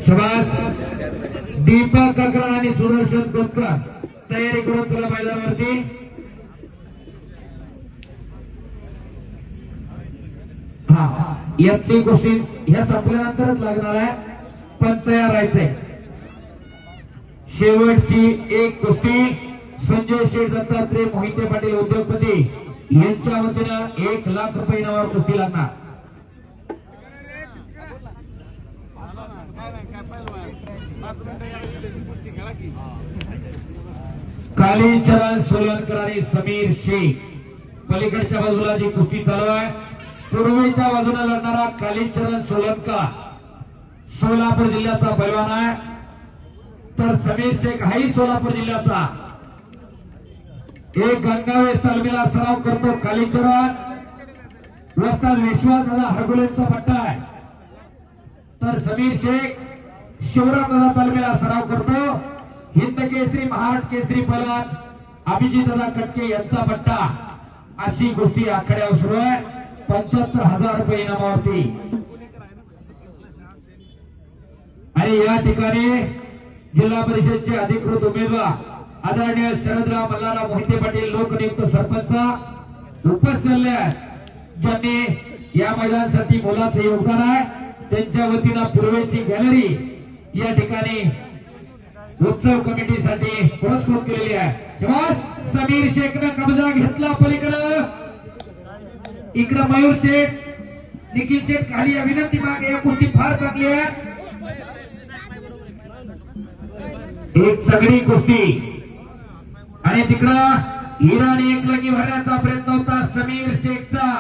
शबास दीपक काकरण आणि सुदर्शन कोतकर तयारी करून तुला मैदानावरती या तीन गोष्टी ह्या संपल्यानंतरच लागणार आहे पण तयार राहायचंय। शेवटची एक कुस्ती संजय शेठ दत्तात्रय मोहिते पाटील उद्योगपती यांच्या वतीनं 1 लाख रुपये इनामावर कुस्ती लागणार। कालीचरण सोलनकर आणि समीर शेख पलीकडच्या बाजूला जी कुस्ती चालू आहे पूर्वेच्या बाजूला लढणारा कालीचरण सोलनकर सोलापूर जिल्ह्याचा पैलवान आहे तर समीर शेख हाही सोलापूर जिल्ह्याचा। एक गंगावेस तालमीला सराव करतो कालीचरण वस्ताद विश्वास दादा हरगुलेचा पट्टा आहे तर समीर शेख शिवराम दादा तालमीला सराव करतो हिंद केसरी महाराष्ट्र केसरी पैलवान अभिजित दादा कटके यांचा पट्टा। अशी गोष्टी आखाड्यावर सुरू आहे। 75,000 रुपये इनामावरती आणि या ठिकाणी जिल्हा परिषदचे अधिकृत उमेदवार आदरणीय शरदराव मल्हारराव मोहिते पाटील लोकनियुक्त सरपंच उपस्थित झाले आहेत ज्यांनी या मैदानासाठी मोलाचं योगदान आहे त्यांच्या वतीनं पूर्वेची गॅलरी या ठिकाणी उत्सव कमिटीसाठी पुरस्कृत केलेली आहे। शबास समीर शेखनं कब्जा घेतला पलीकडे इकडे मयूर शेठ निखिल शेठ खाली विनंती मागे या कुस्ती फार चांगली आहे। एक तगडी कुस्ती आणि तिकडं इराणी एकलंगी भरण्याचा प्रयत्न होता समीर शेखचा।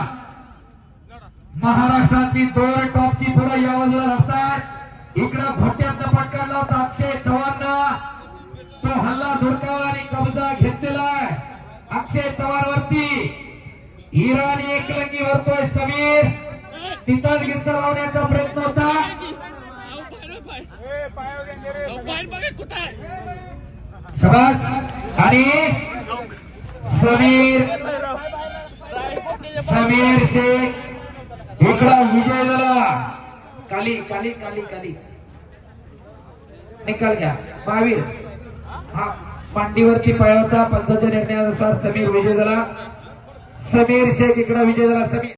महाराष्ट्राची 2 टॉपची पुढे या बाजूला लागतात इकडं घोट्यात पटकाडला होता अक्षय चव्हाणला तो हल्ला धुडकावा आणि कब्जा घेतलेला आहे अक्षय चव्हाण वरती। इराणी एकलंगी वरतोय समीर तिथंच गिस्सा लावण्याचा प्रयत्न होता शबास आणि समीर शेख इकडा विजय झाला। काली काली काली काली निकाल घ्या महावीर हा मांडीवरती पाय होता पंचाच्या निर्णयानुसार समीर विजय झाला। समीर शेख इकडा विजय झाला। समीर